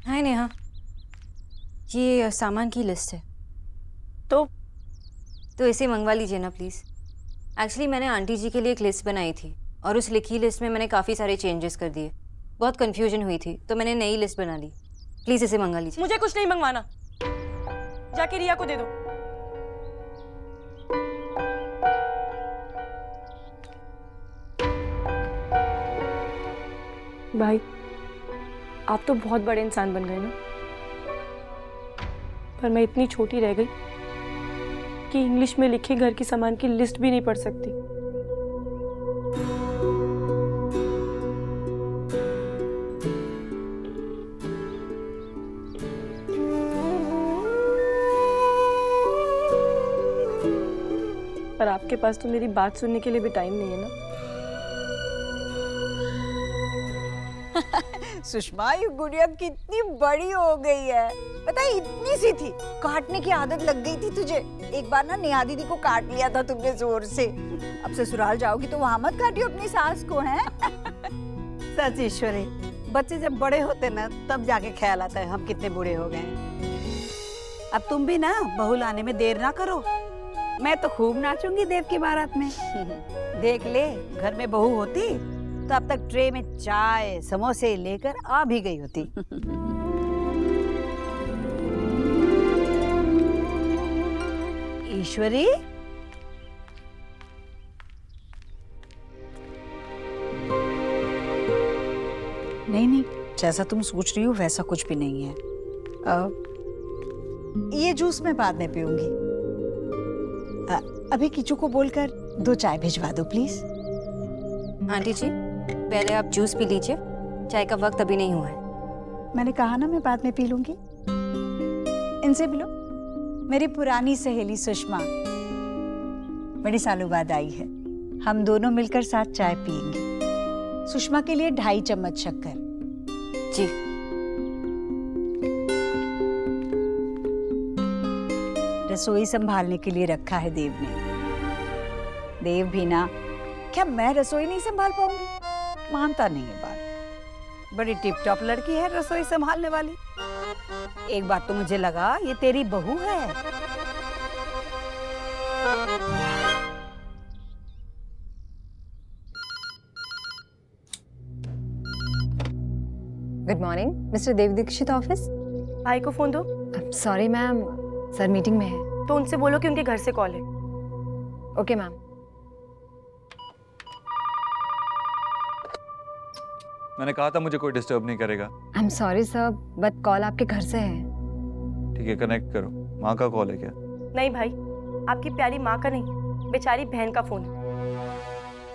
हाय नेहा, ये सामान की लिस्ट है। तो इसे मंगवा लीजिए ना प्लीज़। एक्चुअली मैंने आंटी जी के लिए एक लिस्ट बनाई थी और उस लिखी लिस्ट में मैंने काफ़ी सारे चेंजेस कर दिए। बहुत कन्फ्यूजन हुई थी तो मैंने नई लिस्ट बना ली। प्लीज़ इसे मंगा लीजिए। मुझे कुछ नहीं मंगवाना, जाके रिया को दे दो। भाई, आप तो बहुत बड़े इंसान बन गए ना, पर मैं इतनी छोटी रह गई कि इंग्लिश में लिखे घर की सामान की लिस्ट भी नहीं पढ़ सकती। पर आपके पास तो मेरी बात सुनने के लिए भी टाइम नहीं है ना। सुषमा, ये गुड़िया कितनी बड़ी हो गई है। पता है, इतनी सी थी, काटने की आदत लग गई थी तुझे। एक बार ना नेहा दीदी को काट लिया था तुमने जोर से। अब ससुराल जाओगी तो वहां मत काटियो अपनी सास को, हैं? सच ईश्वरी, बच्चे जब बड़े होते ना तब जाके ख्याल आता है हम कितने बूढ़े हो गए हैं। अब तुम भी ना बहू लाने में देर ना करो। मैं तो खूब नाचूंगी देव की बारात में। देख ले, घर में बहू होती तो अब तक ट्रे में चाय समोसे लेकर आ भी गई होती। ईश्वरी, नहीं नहीं, जैसा तुम सोच रही हो वैसा कुछ भी नहीं है। ये जूस मैं बाद में पीऊंगी। अभी किचू को बोलकर 2 चाय भिजवा दो प्लीज। आंटी जी, पहले आप जूस पी लीजिए, चाय का वक्त अभी नहीं हुआ है। मैंने कहा ना मैं बाद में पी लूंगी। इनसे मिलो। मेरी पुरानी सहेली सुषमा बड़े सालों बाद आई है। हम दोनों मिलकर साथ चाय पियेंगे। सुषमा के लिए 2.5 चम्मच शक्कर। जी। रसोई संभालने के लिए रखा है देव ने। देव भी ना, क्या मैं रसोई नहीं संभाल पाऊंगी? मानता नहीं है बात। बड़ी टिप टॉप लड़की है रसोई संभालने वाली। एक बार तो मुझे लगा ये तेरी बहू है। गुड मॉर्निंग, मिस्टर देव दीक्षित ऑफिस। भाई को फोन दो। सॉरी मैम, सर मीटिंग में है। तो उनसे बोलो कि उनके घर से कॉल है। Okay ma'am. मैंने कहा था मुझे कोई डिस्टर्ब नहीं करेगा। I am sorry sir, but call आपके घर से है। ठीक है, कनेक्ट करो। माँ का कॉल है क्या? नहीं भाई, आपकी प्यारी माँ का नहीं, बेचारी बहन का फोन है।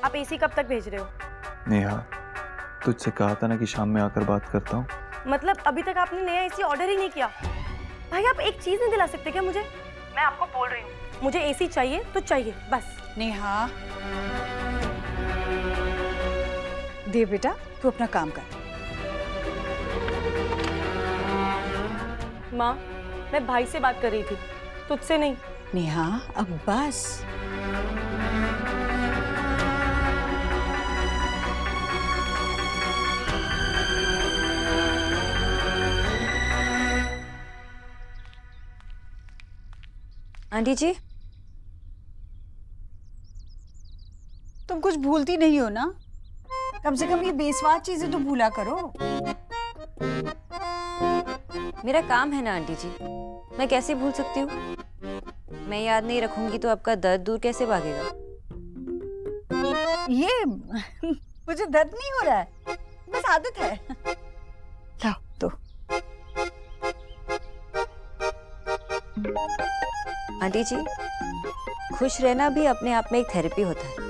आप एसी कब तक भेज रहे हो? नेहा, तुझसे कहा था ना कि शाम में आकर बात करता हूँ। मतलब अभी तक आपने नया एसी ऑर्डर ही नहीं किया? भाई आप एक चीज नहीं दिला सकते क्या मुझे? मैं आपको बोल रही हूँ, मुझे एसी चाहिए तो चाहिए, बस। नेहा, देव बेटा तू अपना काम कर। माँ, मैं भाई से बात कर रही थी, तुझसे नहीं। नेहा, अब बस। आंटी जी, तुम कुछ भूलती नहीं हो ना? कम से कम ये बेस्वाद चीजें तो भूला करो। मेरा काम है ना आंटी जी, मैं कैसे भूल सकती हूँ? मैं याद नहीं रखूंगी तो आपका दर्द दूर कैसे भागेगा? ये मुझे दर्द नहीं हो रहा है, बस आदत है। लाओ तो। आंटी जी, खुश रहना भी अपने आप में एक थेरेपी होता है।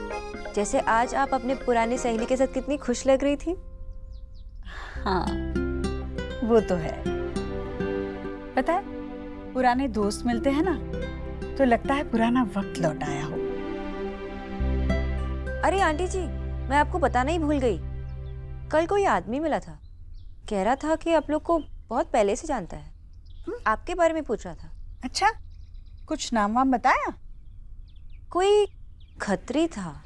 जैसे आज आप अपने पुरानी सहेली के साथ कितनी खुश लग रही थी। हाँ, वो तो है। पता है, पुराने दोस्त मिलते हैं ना तो लगता है पुराना वक्त लौट आया हो। अरे आंटी जी, मैं आपको बताना ही भूल गई। कल कोई आदमी मिला था, कह रहा था कि आप लोग को बहुत पहले से जानता है। आपके बारे में पूछ रहा था। अच्छा, कुछ नाम वाम बताया? कोई खत्री था,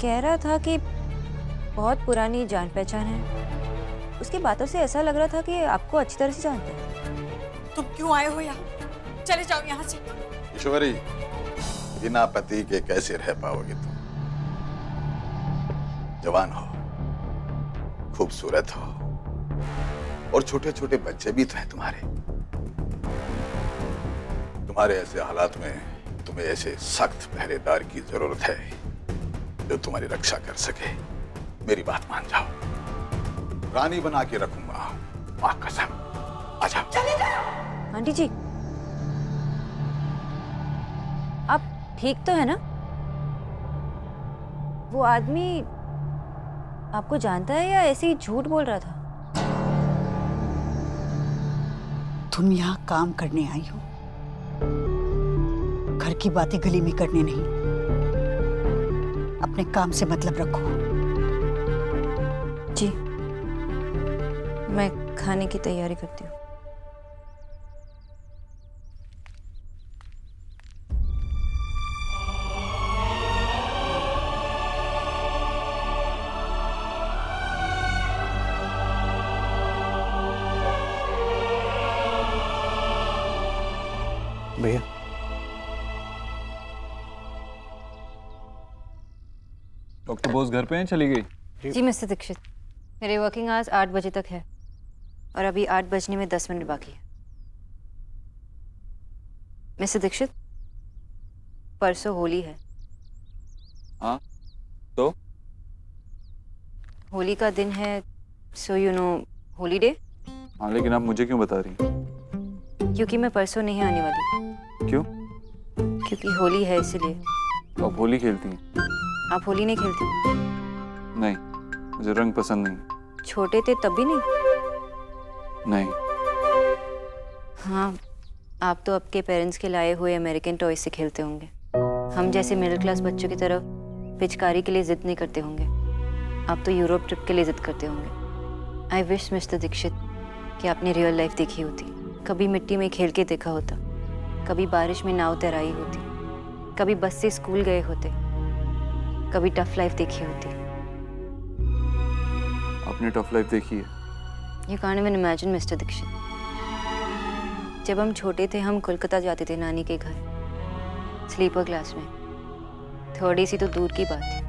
कह रहा था कि बहुत पुरानी जान पहचान है। उसकी बातों से ऐसा लग रहा था कि आपको अच्छी तरह से जानता है। तुम क्यों आए हो यहाँ? चले जाओ यहाँ से। ईश्वरी, बिना पति के कैसे रह पाओगे तुम? जवान हो, खूबसूरत हो, और छोटे छोटे बच्चे भी तो हैं तुम्हारे। तुम्हारे ऐसे हालात में तुम्हें ऐसे सख्त पहरेदार की जरूरत है जो तुम्हारी रक्षा कर सके। मेरी बात मान जाओ, रानी बना के रखूंगा, मां कसम। आ जाओ। चले जाओ। आंटी जी, आप ठीक तो है ना? वो आदमी आपको जानता है या ऐसे ही झूठ बोल रहा था? तुम यहाँ काम करने आई हो, घर की बातें गली में करने नहीं। अपने काम से मतलब रखो। जी, मैं खाने की तैयारी करती हूँ। भैया, डॉक्टर बोस घर पे हैं? चली गई? जी मिस्टर दीक्षित, मेरे वर्किंग आवर्स 8 बजे तक है और अभी 8 बजने में 10 मिनट बाकी है। मिस्टर दीक्षित, परसों होली है। हाँ, तो होली का दिन है, so you know Holi day. हाँ, लेकिन आप मुझे क्यों बता रही हैं? क्योंकि मैं परसों नहीं आने वाली। क्यों? क्योंकि होली है इसलिए। तो आप होली खेलती हैं? आप होली नहीं खेलती? नहीं, मुझे रंग पसंद नहीं। छोटे थे तब भी नहीं? नहीं। हाँ, आप तो आपके पेरेंट्स के लाए हुए अमेरिकन टॉयज से खेलते होंगे। हम जैसे मिडिल क्लास बच्चों की तरफ पिचकारी के लिए जिद नहीं करते होंगे। आप तो यूरोप ट्रिप के लिए जिद करते होंगे। आई विश मिस्टर दीक्षित कि आपने रियल लाइफ देखी होती, कभी मिट्टी में खेल के देखा होता, कभी बारिश में नाव तैराई होती, कभी बस से स्कूल गए होते, कभी टफ लाइफ देखी होती। आपने टफ लाइफ देखी है? You can't even imagine mister Dikshit. जब हम छोटे थे हम कोलकाता जाते थे नानी के घर, स्लीपर क्लास में। थर्ड एसी तो दूर की बात थी।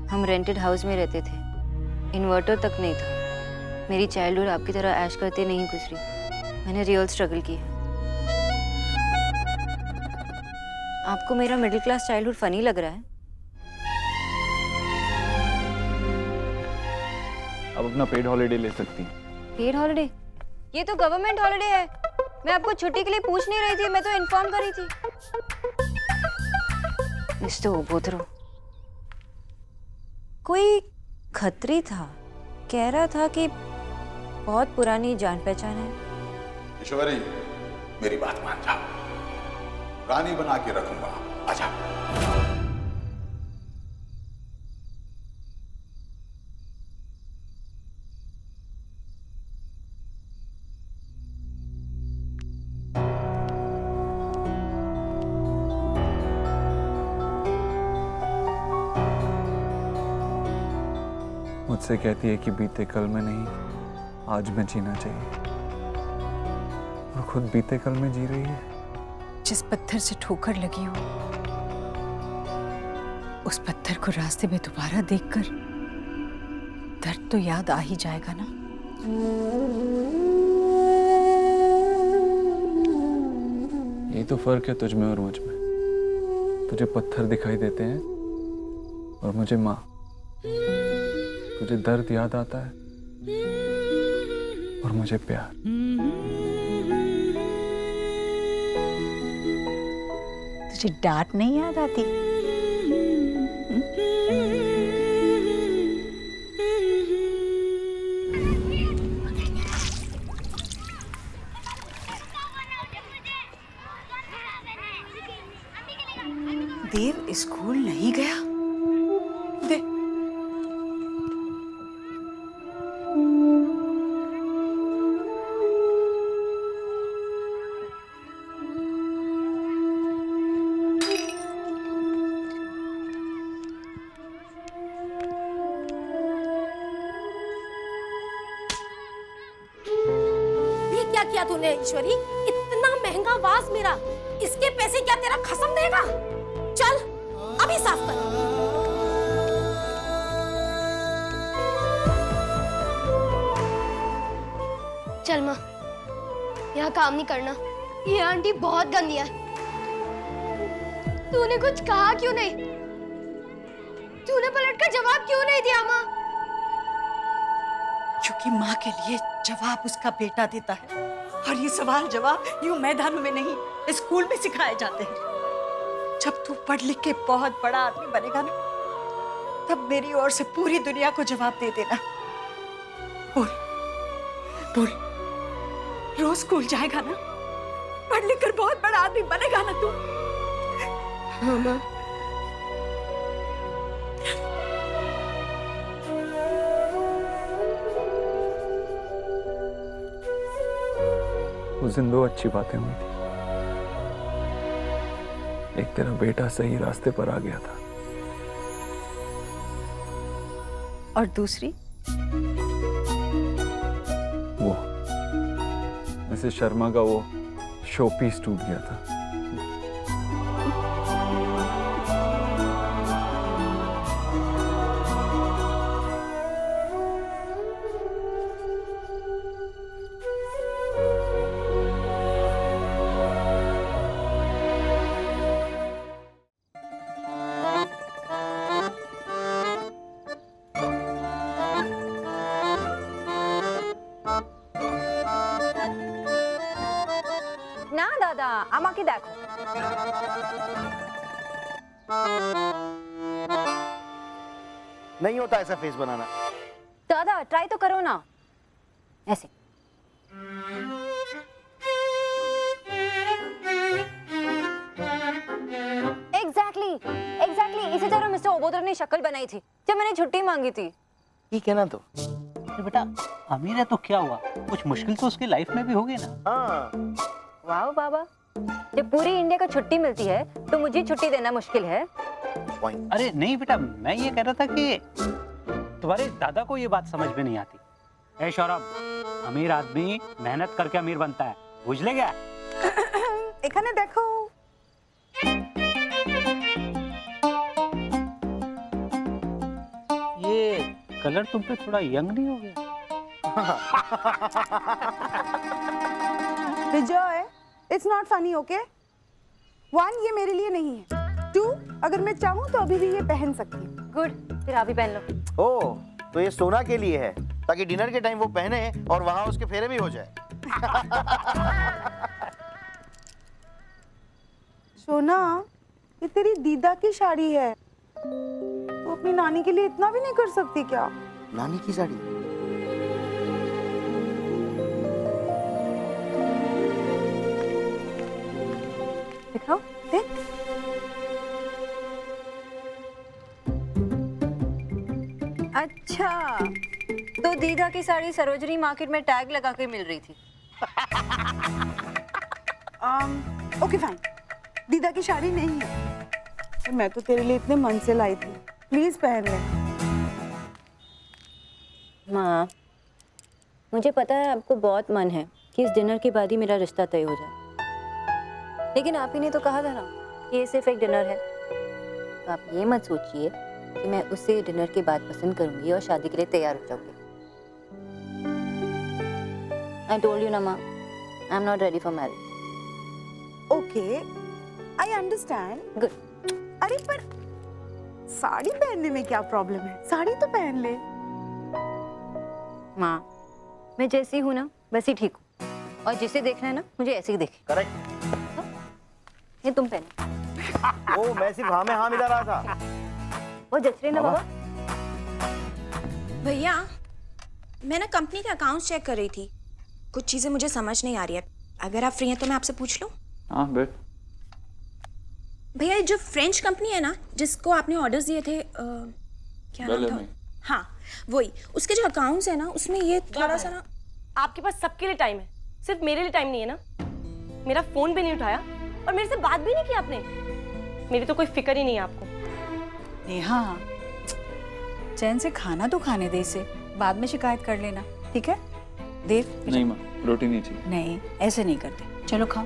हम रेंटेड हाउस में रहते थे, इन्वर्टर तक नहीं था। मेरी चाइल्डहुड आपकी तरह ऐश करते नहीं गुजरी, मैंने रियल स्ट्रगल की है। आपको मेरा मिडिल क्लास चाइल्डहुड फनी लग रहा है? आप अपना पेड हॉलीडे ले सकती हैं। Paid holiday? ये तो गवर्नमेंट हॉलिडे है। मैं आपको छुट्टी के लिए पूछ नहीं रही थी, मैं तो इन्फॉर्म कर रही थी। मिस्टर ओबोधरो, कोई खत्री था, कह रहा था कि बहुत पुरानी जान पहचान है। ईश्वरी, मेरी बात मान जाओ, रानी बना के रखूंगा। आ जाओ। मुझसे कहती है कि बीते कल में नहीं, आज में जीना चाहिए, और खुद बीते कल में जी रही है। जिस पत्थर से ठोकर लगी हो, उस पत्थर को रास्ते में दोबारा देखकर दर्द तो याद आ ही जाएगा ना। यही तो फर्क है तुझ में और मुझ में। तुझे पत्थर दिखाई देते हैं और मुझे माँ। तुझे दर्द याद आता है और मुझे प्यार। तुझे डांट नहीं याद आती? देव स्कूल नहीं गया? दे क्या किया तूने ईश्वरी? इतना महंगा वास मेरा, इसके पैसे क्या तेरा खसम देगा? चल अभी साफ कर। चल माँ, यहाँ काम नहीं करना, ये आंटी बहुत गंदी है। तूने कुछ कहा क्यों नहीं? तूने पलटकर जवाब क्यों नहीं दिया माँ? क्योंकि माँ के लिए जवाब उसका बेटा देता है, और ये सवाल जवाब यूं मैदानों में नहीं, स्कूल में सिखाए जाते हैं। जब तू पढ़ लिख के बहुत बड़ा आदमी बनेगा ना, तब मेरी ओर से पूरी दुनिया को जवाब दे देना। बोल बोल, रोज स्कूल जाएगा ना? पढ़ लिख कर बहुत बड़ा आदमी बनेगा ना तू? हाँ माँ। उस दिन 2 अच्छी बातें हुई थी। एक तेरा बेटा सही रास्ते पर आ गया था, और दूसरी, वो मिसेस शर्मा का वो शो पीस टूट गया था। না দাদা, আমাকে দেখো। नहीं होता ऐसा फेस बनाना। दादा ट्राई तो करो ना, ऐसे। एग्जैक्टली इसी तरह मिस्टर ओबोदर ने शक्ल बनाई थी जब मैंने छुट्टी मांगी थी। ठीक है ना तो। अरे बेटा अमीर है तो क्या हुआ, कुछ मुश्किल तो उसकी लाइफ में भी होगी ना। हाँ वाह बाबा, जब पूरी इंडिया को छुट्टी मिलती है तो मुझे छुट्टी देना मुश्किल है। पॉइंट। अरे नहीं बेटा, मैं ये कह रहा था कि तुम्हारे दादा को ये बात समझ में नहीं आती। ए सौरभ, अमीर आदमी मेहनत करके अमीर बनता है, बुझ ले क्या? এখানে দেখো। ये कलर तुम पे थोड़ा यंग नहीं हो गया? विजय, इट्स नॉट फनी, ओके? 1, ये मेरे लिए नहीं है। 2, अगर मैं चाहूँ तो अभी भी ये पहन सकती हूँ। गुड, फिर आप भी पहन लो। ओ तो ये सोना के लिए है, ताकि डिनर के टाइम वो पहने और वहां उसके फेरे भी हो जाए। सोना, ये तेरी दीदा की साड़ी है, तो अपनी नानी के लिए इतना भी नहीं कर सकती क्या? नानी की साड़ी? दिखाओ, देख। अच्छा, तो दीदा की साड़ी सरोजनी मार्केट में टैग लगा के मिल रही थी। ओके फाइन, दीदा की साड़ी नहीं है। मैं तो तेरे लिए इतने मन से लाई थी, प्लीज पहन ले। माँ, मुझे पता है आपको बहुत मन है कि इस डिनर के बाद ही मेरा रिश्ता तय हो जाए, लेकिन आप ही ने तो कहा था ना कि ये सिर्फ एक डिनर है। तो आप ये मत सोचिए कि मैं उसे डिनर के बाद पसंद करूंगी और शादी के लिए तैयार हो जाऊंगी। I told you ना माँ, I'm not ready for marriage. Okay, I understand. Good. अरे पर साड़ी पहनने में क्या प्रॉब्लम है? साड़ी तो पहन ले। माँ, मैं जैसी हूँ ना वैसी ठीक हूँ, और जिसे देखना है ना मुझे ऐसे ही देखे। करेक्ट। ये तुम पहने। ओ मैं सिर्फ हाँ में हाँ मिला रहा था। वो जच रही ना बाबा। भैया, मैं ना कंपनी के अकाउंट्स चेक कर रही थी, कुछ चीजें मुझे समझ नहीं आ रही है। अगर आप फ्री हैं तो मैं आपसे पूछ लूं? हाँ बैठ। भैया, जो फ्रेंच कंपनी है ना जिसको आपने ऑर्डर्स दिए थे, क्या नाम था? हाँ वही, उसके जो अकाउंट्स है ना उसमें ये थोड़ा सा ना। आपके पास सबके लिए टाइम है, सिर्फ मेरे लिए टाइम नहीं है ना? मेरा फोन भी नहीं उठाया और मेरे से बात भी नहीं की आपने। मेरी तो कोई फिक्र ही नहीं है आपको। नेहा, चैन से खाना तो खाने दे इसे, बाद में शिकायत कर लेना, ठीक है? देव नहीं माँ, रोटी नहीं चाहिए। नहीं, ऐसे नहीं करते। चलो खाओ।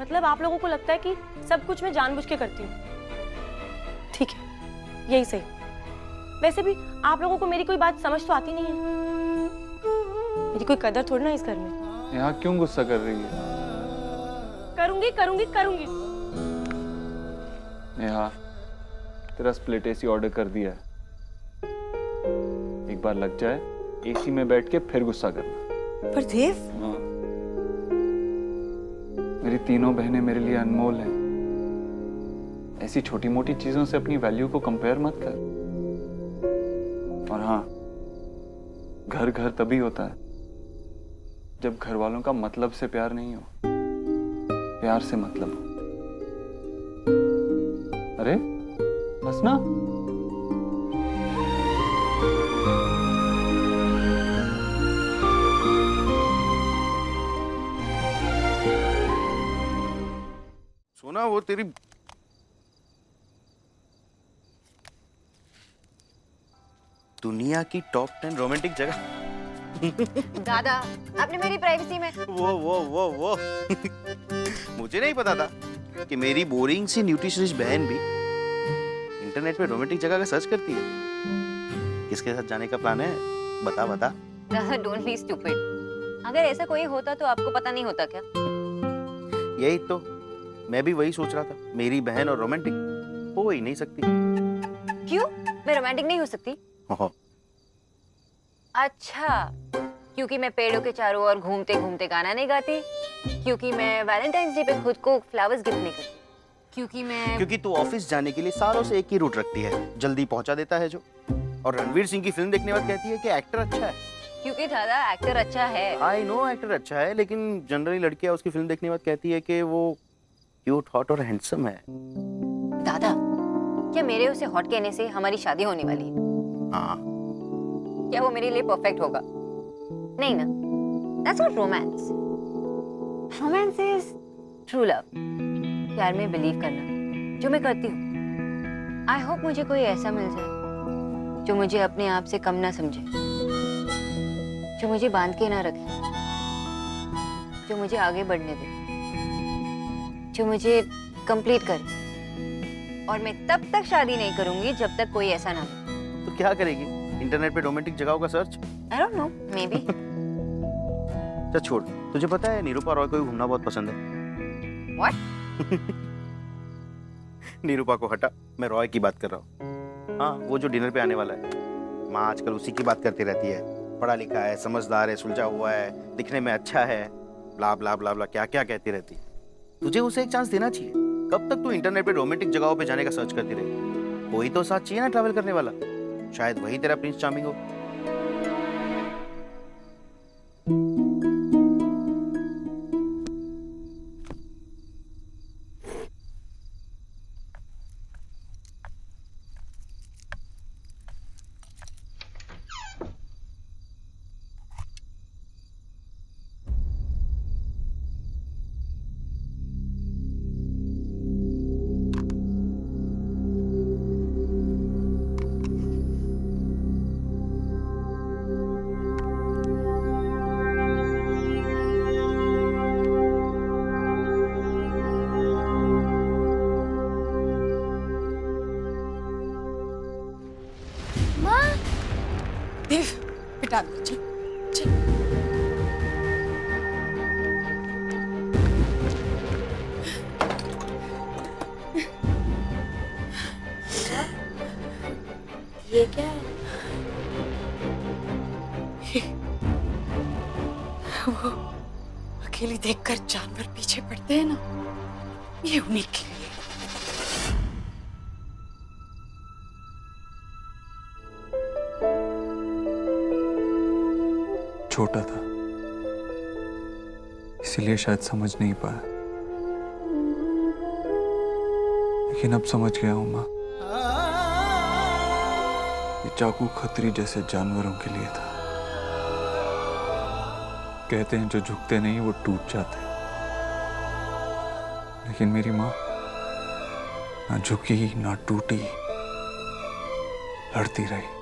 मतलब आप लोगों को लगता है कि सब कुछ मैं जानबूझ के करती हूँ? ठीक है, यही सही। वैसे भी आप लोगों को मेरी कोई बात समझ तो आती नहीं है। मेरी कोई कदर थोड़ी ना इस घर में। यहाँ क्यों गुस्सा कर रही है? करूंगी करूंगी करूंगी। नेहा, तेरा स्प्लिट एसी ऑर्डर कर दिया है। एक बार लग जाए एसी में बैठ के फिर गुस्सा करना। पर देव, हाँ। मेरी तीनों बहनें मेरे लिए अनमोल हैं। ऐसी छोटी मोटी चीजों से अपनी वैल्यू को कंपेयर मत कर। और हाँ, घर घर तभी होता है जब घर वालों का मतलब से प्यार नहीं हो, प्यार से मतलब हो। अरे बस ना। सोना वो तेरी दुनिया की टॉप 10 रोमांटिक जगह। दादा, आपने मेरी प्राइवेसी में। वो मुझे नहीं पता था कि मेरी बोरिंग सी न्यूट्रिशनिस्ट बहन भी इंटरनेट पे रोमांटिक जगह का सर्च करती है। किसके साथ जाने का प्लान है? बता बता। दादा, डोंट बी स्टूपिड। अगर ऐसा कोई होता तो आपको पता नहीं होता क्या? यही तो मैं भी वही सोच रहा था। मेरी बहन और रोमांटिक हो ही नहीं सकती। क्यों? मैं रोमांटिक नहीं हो सकती? ओहो। अच्छा, क्योंकि मैं पेड़ों के चारों ओर घूमते घूमते गाना नहीं गाती, क्योंकि मैं वैलेंटाइंस डे पे खुद को फ्लावर्स गिफ्ट नहीं करती, क्योंकि तू ऑफिस जाने के लिए सालों से एक ही रूट रखती है, जल्दी पहुंचा देता है जो। और रणवीर सिंह की फिल्म देखने के बाद कहती है कि एक्टर अच्छा है। क्योंकि दादा एक्टर अच्छा है। आई नो एक्टर अच्छा है, लेकिन जनरली लड़कियां उसकी फिल्म देखने के बाद कहती है कि वो क्यूट, हॉट और हैंडसम है। दादा, क्या मेरे उसे हॉट कहने से हमारी शादी होने वाली है? हाँ। क्या वो मेरे लिए परफेक्ट होगा? नहीं ना। That's not romance. Romance is true love. प्यार में बिलीव करना, जो मैं करती हूँ। I hope मुझे कोई ऐसा मिल जाए जो मुझे अपने आप से कम ना समझे, जो मुझे बांध के ना रखे, जो मुझे आगे बढ़ने दे, जो मुझे कंप्लीट करे। और मैं तब तक शादी नहीं करूंगी जब तक कोई ऐसा ना हो। तो क्या करेगी? इंटरनेट पे रोमांटिक जगहों का search? I don't know, maybe. चल छोड़, तुझे पता है निरूपा रॉय को भी घूमना बहुत पसंद है। What? निरूपा को हटा, मैं रॉय की बात कर रहा हूँ। हाँ, वो जो डिनर पे आने वाला है। माँ आजकल उसी की बात करती रहती है। पढ़ा लिखा है, समझदार है, सुलझा हुआ है, दिखने में अच्छा है, ब्ला ब्ला ब्ला ब्ला क्या क्या कहती रहती है। तुझे उसे एक चांस देना चाहिए। कब तक तू इंटरनेट पे रोमांटिक जगहों पे जाने का सर्च करती रही? कोई तो साथ चाहिए ना ट्रैवल करने वाला। शायद वही तेरा प्रिंस चार्मिंग हो। देव, बेटा चल चल। ये क्या है? वो अकेली देखकर जानवर पीछे पड़ते हैं ना, ये उन्हीं के लिए। छोटा था, इसीलिए शायद समझ नहीं पाया, लेकिन अब समझ गया हूं माँ। ये चाकू खतरी जैसे जानवरों के लिए था। कहते हैं जो झुकते नहीं वो टूट जाते, लेकिन मेरी माँ ना झुकी ना टूटी, लड़ती रही।